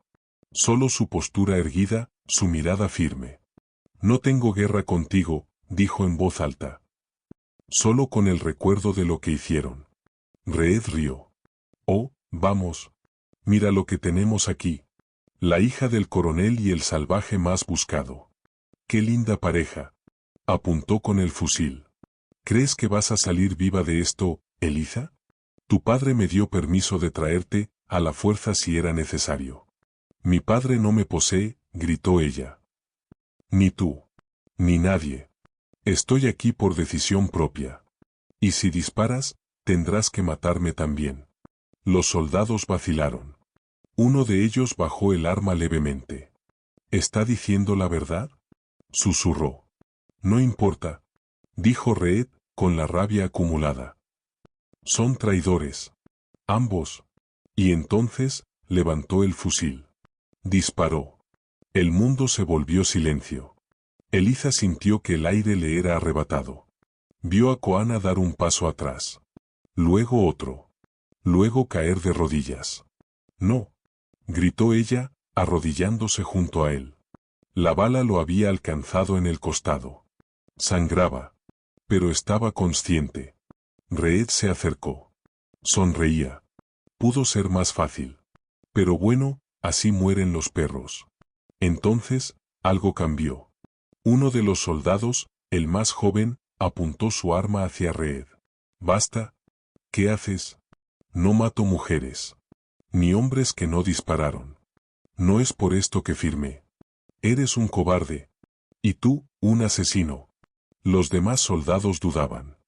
Solo su postura erguida, su mirada firme. No tengo guerra contigo, dijo en voz alta. Solo con el recuerdo de lo que hicieron. Reed rió. Oh, vamos. Mira lo que tenemos aquí. La hija del coronel y el salvaje más buscado. Qué linda pareja. Apuntó con el fusil. ¿Crees que vas a salir viva de esto, Eliza? Tu padre me dio permiso de traerte, a la fuerza si era necesario. Mi padre no me posee, gritó ella. Ni tú. Ni nadie. Estoy aquí por decisión propia. Y si disparas, tendrás que matarme también. Los soldados vacilaron. Uno de ellos bajó el arma levemente. ¿Está diciendo la verdad? Susurró. No importa, dijo Reed, con la rabia acumulada. Son traidores. Ambos. Y entonces, levantó el fusil. Disparó. El mundo se volvió silencio. Eliza sintió que el aire le era arrebatado. Vio a Koana dar un paso atrás. Luego otro. Luego caer de rodillas. No. Gritó ella, arrodillándose junto a él. La bala lo había alcanzado en el costado. Sangraba. Pero estaba consciente. Reed se acercó. Sonreía. Pudo ser más fácil. Pero bueno, así mueren los perros. Entonces, algo cambió. Uno de los soldados, el más joven, apuntó su arma hacia Reed. Basta. ¿Qué haces? No mato mujeres. Ni hombres que no dispararon. No es por esto que firmé. Eres un cobarde. Y tú, un asesino. Los demás soldados dudaban.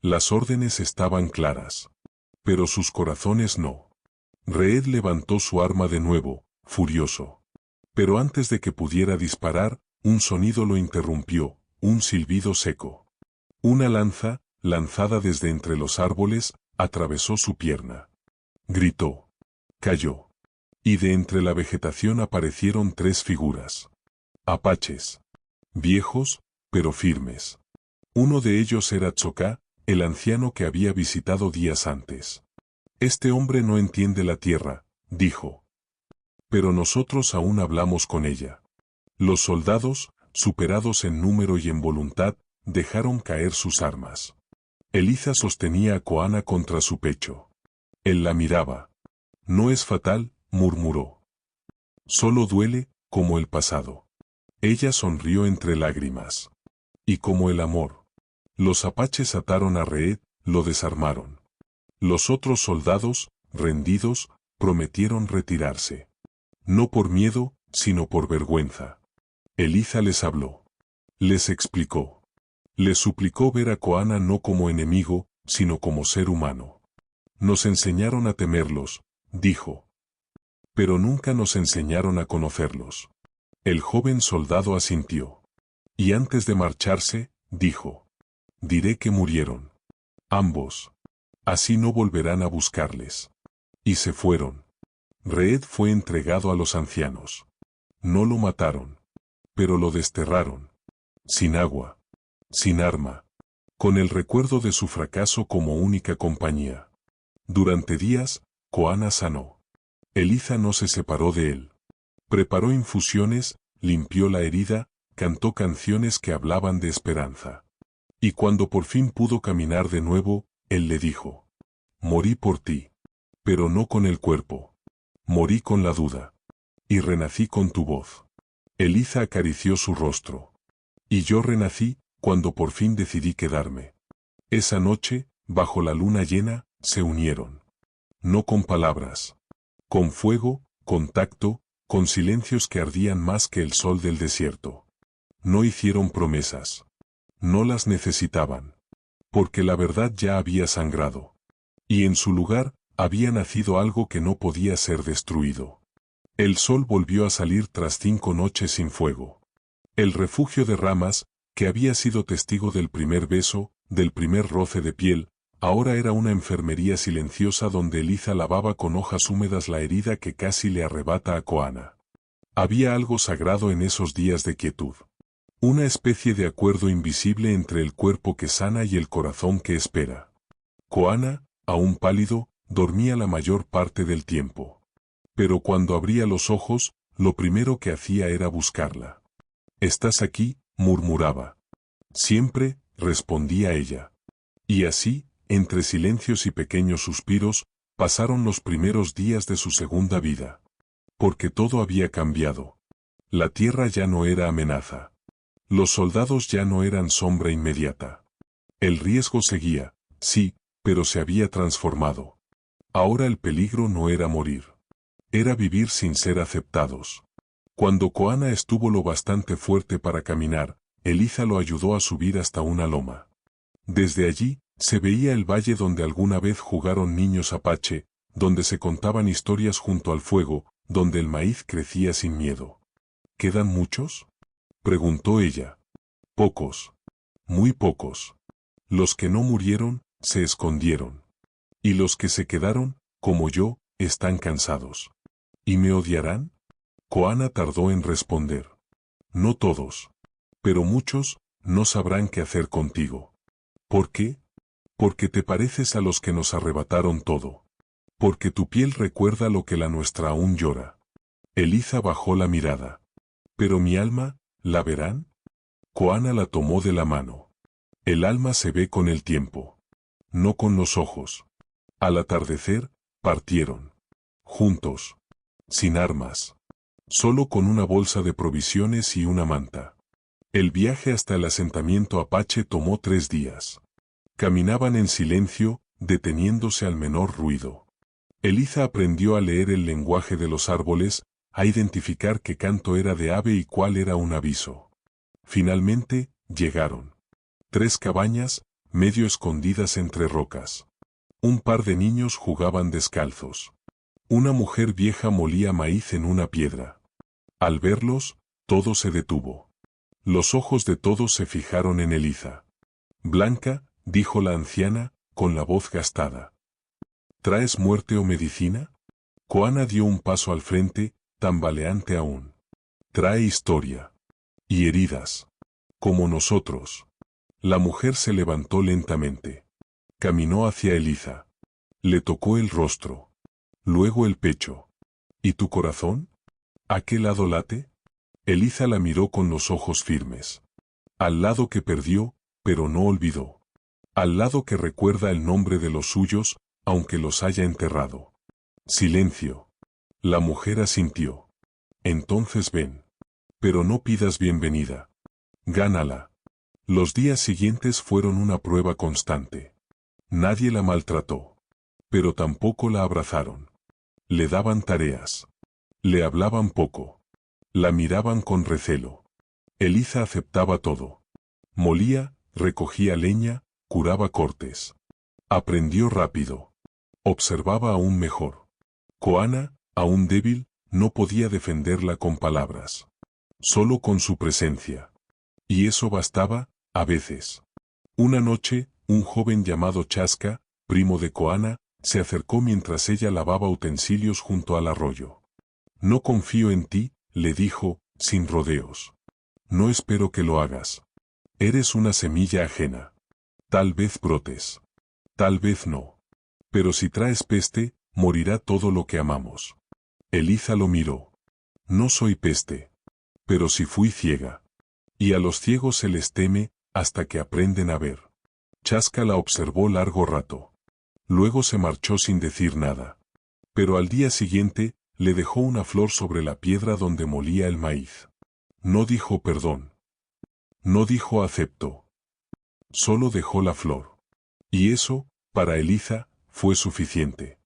Las órdenes estaban claras. Pero sus corazones no. Reed levantó su arma de nuevo, furioso. Pero antes de que pudiera disparar, un sonido lo interrumpió, un silbido seco. Una lanza, lanzada desde entre los árboles, atravesó su pierna. Gritó. Cayó. Y de entre la vegetación aparecieron tres figuras. Apaches. Viejos, pero firmes. Uno de ellos era Tsoka, el anciano que había visitado días antes. Este hombre no entiende la tierra, dijo. Pero nosotros aún hablamos con ella. Los soldados, superados en número y en voluntad, dejaron caer sus armas. Eliza sostenía a Koana contra su pecho. Él la miraba. No es fatal, murmuró. Solo duele, como el pasado. Ella sonrió entre lágrimas. Y como el amor. Los apaches ataron a Reed, lo desarmaron. Los otros soldados, rendidos, prometieron retirarse. No por miedo, sino por vergüenza. Eliza les habló. Les explicó. Les suplicó ver a Koana no como enemigo, sino como ser humano. Nos enseñaron a temerlos, dijo. Pero nunca nos enseñaron a conocerlos. El joven soldado asintió. Y antes de marcharse, dijo. Diré que murieron. Ambos. Así no volverán a buscarles. Y se fueron. Reed fue entregado a los ancianos. No lo mataron. Pero lo desterraron. Sin agua. Sin arma. Con el recuerdo de su fracaso como única compañía. Durante días, Koana sanó. Eliza no se separó de él. Preparó infusiones, limpió la herida, cantó canciones que hablaban de esperanza. Y cuando por fin pudo caminar de nuevo, él le dijo. Morí por ti. Pero no con el cuerpo. Morí con la duda. Y renací con tu voz. Eliza acarició su rostro. Y yo renací, cuando por fin decidí quedarme. Esa noche, bajo la luna llena, se unieron. No con palabras. Con fuego, con tacto, con silencios que ardían más que el sol del desierto. No hicieron promesas. No las necesitaban. Porque la verdad ya había sangrado. Y en su lugar, había nacido algo que no podía ser destruido. El sol volvió a salir tras 5 noches sin fuego. El refugio de ramas, que había sido testigo del primer beso, del primer roce de piel, ahora era una enfermería silenciosa donde Eliza lavaba con hojas húmedas la herida que casi le arrebata a Koana. Había algo sagrado en esos días de quietud. Una especie de acuerdo invisible entre el cuerpo que sana y el corazón que espera. Koana, aún pálido, dormía la mayor parte del tiempo. Pero cuando abría los ojos, lo primero que hacía era buscarla. «¿Estás aquí?», murmuraba. «Siempre», respondía ella. Y así, entre silencios y pequeños suspiros, pasaron los primeros días de su segunda vida. Porque todo había cambiado. La tierra ya no era amenaza. Los soldados ya no eran sombra inmediata. El riesgo seguía, sí, pero se había transformado. Ahora el peligro no era morir. Era vivir sin ser aceptados. Cuando Koana estuvo lo bastante fuerte para caminar, Eliza lo ayudó a subir hasta una loma. Desde allí, se veía el valle donde alguna vez jugaron niños apache, donde se contaban historias junto al fuego, donde el maíz crecía sin miedo. ¿Quedan muchos?, preguntó ella. Pocos. Muy pocos. Los que no murieron, se escondieron. Y los que se quedaron, como yo, están cansados. ¿Y me odiarán? Koana tardó en responder. No todos. Pero muchos, no sabrán qué hacer contigo. ¿Por qué? Porque te pareces a los que nos arrebataron todo. Porque tu piel recuerda lo que la nuestra aún llora. Eliza bajó la mirada. ¿Pero mi alma, la verán? Koana la tomó de la mano. El alma se ve con el tiempo. No con los ojos. Al atardecer, partieron. Juntos. Sin armas. Solo con una bolsa de provisiones y una manta. El viaje hasta el asentamiento apache tomó 3 días. Caminaban en silencio, deteniéndose al menor ruido. Eliza aprendió a leer el lenguaje de los árboles, a identificar qué canto era de ave y cuál era un aviso. Finalmente, llegaron. 3 cabañas, medio escondidas entre rocas. Un par de niños jugaban descalzos. Una mujer vieja molía maíz en una piedra. Al verlos, todo se detuvo. Los ojos de todos se fijaron en Eliza. «Blanca», dijo la anciana, con la voz gastada. «¿Traes muerte o medicina?» Koana dio un paso al frente, tambaleante aún. «Trae historia. Y heridas. Como nosotros». La mujer se levantó lentamente. Caminó hacia Eliza. Le tocó el rostro. Luego el pecho. ¿Y tu corazón? ¿A qué lado late? Eliza la miró con los ojos firmes. Al lado que perdió, pero no olvidó. Al lado que recuerda el nombre de los suyos, aunque los haya enterrado. Silencio. La mujer asintió. Entonces ven. Pero no pidas bienvenida. Gánala. Los días siguientes fueron una prueba constante. Nadie la maltrató. Pero tampoco la abrazaron. Le daban tareas. Le hablaban poco. La miraban con recelo. Eliza aceptaba todo. Molía, recogía leña, curaba cortes. Aprendió rápido. Observaba aún mejor. Koana, aún débil, no podía defenderla con palabras. Solo con su presencia. Y eso bastaba, a veces. Una noche, un joven llamado Chaska, primo de Koana, se acercó mientras ella lavaba utensilios junto al arroyo. No confío en ti, le dijo, sin rodeos. No espero que lo hagas. Eres una semilla ajena. Tal vez brotes. Tal vez no. Pero si traes peste, morirá todo lo que amamos. Eliza lo miró. No soy peste. Pero si fui ciega. Y a los ciegos se les teme, hasta que aprenden a ver. Chaska la observó largo rato. Luego se marchó sin decir nada. Pero al día siguiente, le dejó una flor sobre la piedra donde molía el maíz. No dijo perdón. No dijo acepto. Solo dejó la flor. Y eso, para Eliza, fue suficiente.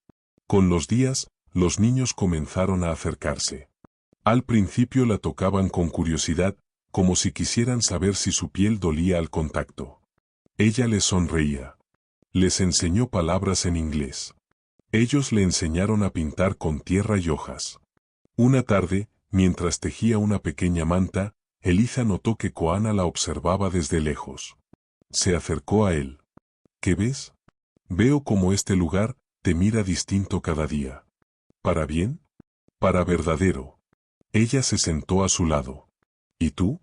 Con los días, los niños comenzaron a acercarse. Al principio la tocaban con curiosidad, como si quisieran saber si su piel dolía al contacto. Ella les sonreía. Les enseñó palabras en inglés. Ellos le enseñaron a pintar con tierra y hojas. Una tarde, mientras tejía una pequeña manta, Eliza notó que Koana la observaba desde lejos. Se acercó a él. ¿Qué ves? Veo como este lugar te mira distinto cada día. ¿Para bien? Para verdadero. Ella se sentó a su lado. ¿Y tú?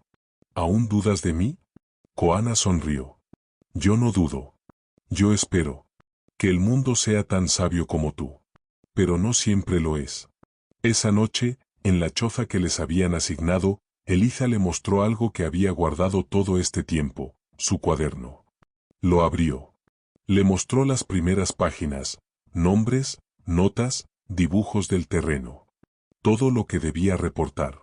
¿Aún dudas de mí? Koana sonrió. Yo no dudo. Yo espero. Que el mundo sea tan sabio como tú. Pero no siempre lo es. Esa noche, en la choza que les habían asignado, Eliza le mostró algo que había guardado todo este tiempo, su cuaderno. Lo abrió. Le mostró las primeras páginas, nombres, notas, dibujos del terreno. Todo lo que debía reportar.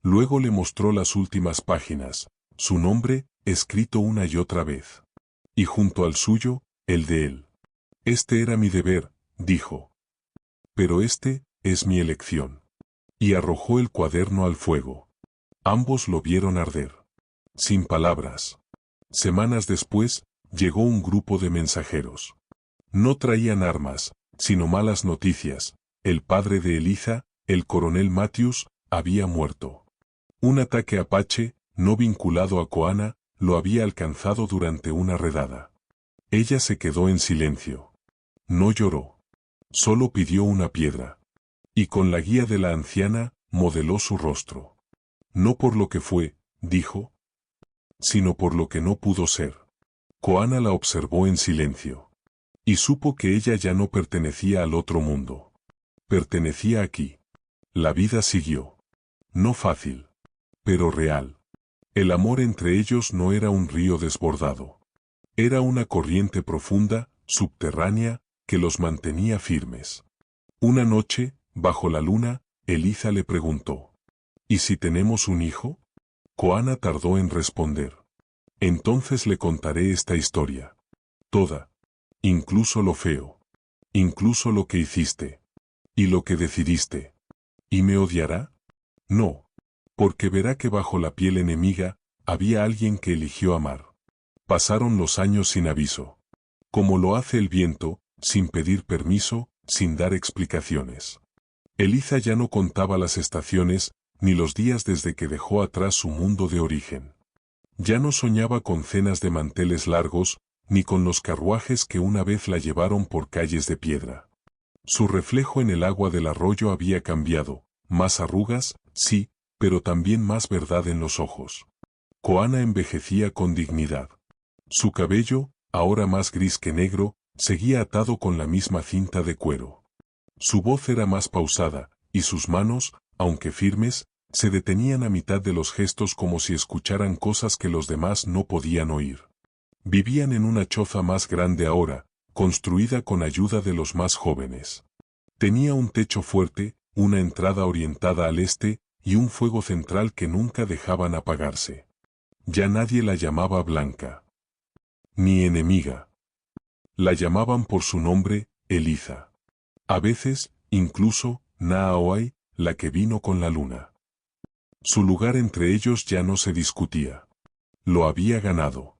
Luego le mostró las últimas páginas, su nombre, escrito una y otra vez. Y junto al suyo, el de él. Este era mi deber, dijo. Pero este, es mi elección. Y arrojó el cuaderno al fuego. Ambos lo vieron arder. Sin palabras. Semanas después, llegó un grupo de mensajeros. No traían armas, sino malas noticias. El padre de Eliza, el coronel Matthews, había muerto. Un ataque apache, no vinculado a Koana, lo había alcanzado durante una redada. Ella se quedó en silencio. No lloró. Solo pidió una piedra. Y con la guía de la anciana, modeló su rostro. No por lo que fue, dijo, sino por lo que no pudo ser. Koana la observó en silencio. Y supo que ella ya no pertenecía al otro mundo. Pertenecía aquí. La vida siguió. No fácil. Pero real. El amor entre ellos no era un río desbordado. Era una corriente profunda, subterránea, que los mantenía firmes. Una noche, bajo la luna, Eliza le preguntó: ¿y si tenemos un hijo? Koana tardó en responder. Entonces le contaré esta historia. Toda. Incluso lo feo. Incluso lo que hiciste. Y lo que decidiste. ¿Y me odiará? No. Porque verá que bajo la piel enemiga, había alguien que eligió amar. Pasaron los años sin aviso. Como lo hace el viento, sin pedir permiso, sin dar explicaciones. Eliza ya no contaba las estaciones, ni los días desde que dejó atrás su mundo de origen. Ya no soñaba con cenas de manteles largos, ni con los carruajes que una vez la llevaron por calles de piedra. Su reflejo en el agua del arroyo había cambiado, más arrugas, sí, pero también más verdad en los ojos. Koana envejecía con dignidad. Su cabello, ahora más gris que negro, seguía atado con la misma cinta de cuero. Su voz era más pausada, y sus manos, aunque firmes, se detenían a mitad de los gestos como si escucharan cosas que los demás no podían oír. Vivían en una choza más grande ahora, construida con ayuda de los más jóvenes. Tenía un techo fuerte, una entrada orientada al este, y un fuego central que nunca dejaban apagarse. Ya nadie la llamaba Blanca. Ni enemiga. La llamaban por su nombre, Eliza. A veces, incluso, Naoai, la que vino con la luna. Su lugar entre ellos ya no se discutía. Lo había ganado.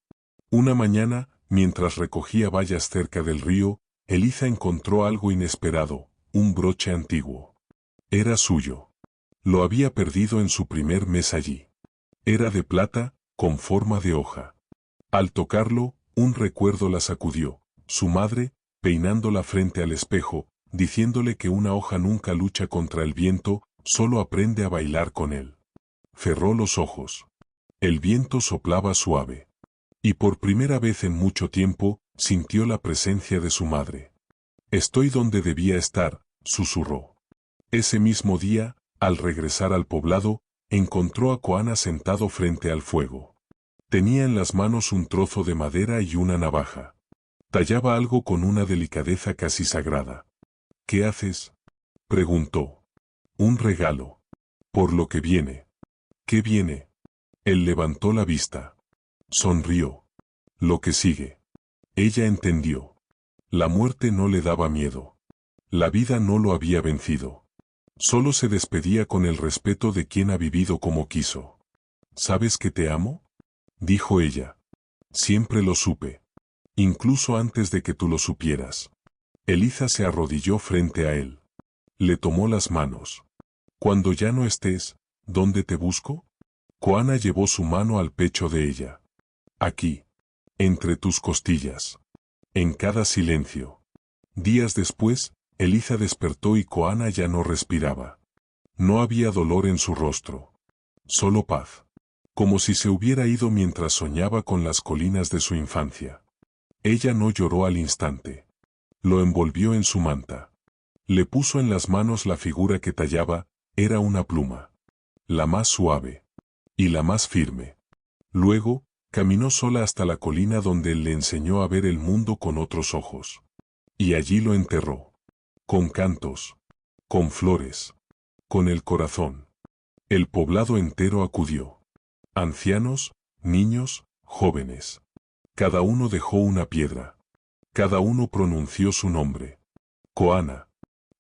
Una mañana, Mientras recogía bayas cerca del río, Eliza encontró algo inesperado, un broche antiguo. Era suyo. Lo había perdido en su primer mes allí. Era de plata, con forma de hoja. Al tocarlo, un recuerdo la sacudió. Su madre, peinándola frente al espejo, diciéndole que una hoja nunca lucha contra el viento, solo aprende a bailar con él. Cerró los ojos. El viento soplaba suave. Y por primera vez en mucho tiempo, sintió la presencia de su madre. «Estoy donde debía estar», susurró. Ese mismo día, al regresar al poblado, encontró a Koana sentado frente al fuego. Tenía en las manos un trozo de madera y una navaja. Tallaba algo con una delicadeza casi sagrada. «¿Qué haces?», preguntó. «Un regalo. Por lo que viene». «¿Qué viene?». Él levantó la vista. Sonrió. «Lo que sigue». Ella entendió. La muerte no le daba miedo. La vida no lo había vencido. Solo se despedía con el respeto de quien ha vivido como quiso. «¿Sabes que te amo?», dijo ella. «Siempre lo supe. Incluso antes de que tú lo supieras». Eliza se arrodilló frente a él. Le tomó las manos. «Cuando ya no estés, ¿dónde te busco?». Koana llevó su mano al pecho de ella. «Aquí. Entre tus costillas. En cada silencio». Días después, Eliza despertó y Koana ya no respiraba. No había dolor en su rostro. Solo paz. Como si se hubiera ido mientras soñaba con las colinas de su infancia. Ella no lloró al instante. Lo envolvió en su manta. Le puso en las manos la figura que tallaba, era una pluma. La más suave. Y la más firme. Luego, caminó sola hasta la colina donde él le enseñó a ver el mundo con otros ojos. Y allí lo enterró. Con cantos. Con flores. Con el corazón. El poblado entero acudió. Ancianos, niños, jóvenes. Cada uno dejó una piedra. Cada uno pronunció su nombre. Koana.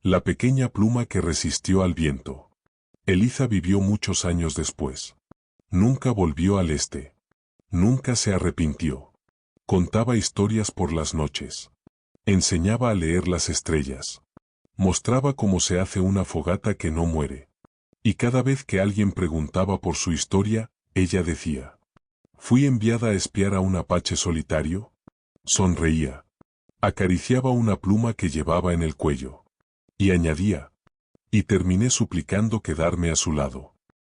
La pequeña pluma que resistió al viento. Eliza vivió muchos años después. Nunca volvió al este. Nunca se arrepintió. Contaba historias por las noches. Enseñaba a leer las estrellas. Mostraba cómo se hace una fogata que no muere. Y cada vez que alguien preguntaba por su historia, ella decía: «¿Fui enviada a espiar a un apache solitario?». Sonreía. Acariciaba una pluma que llevaba en el cuello. Y añadía: «Y terminé suplicando quedarme a su lado».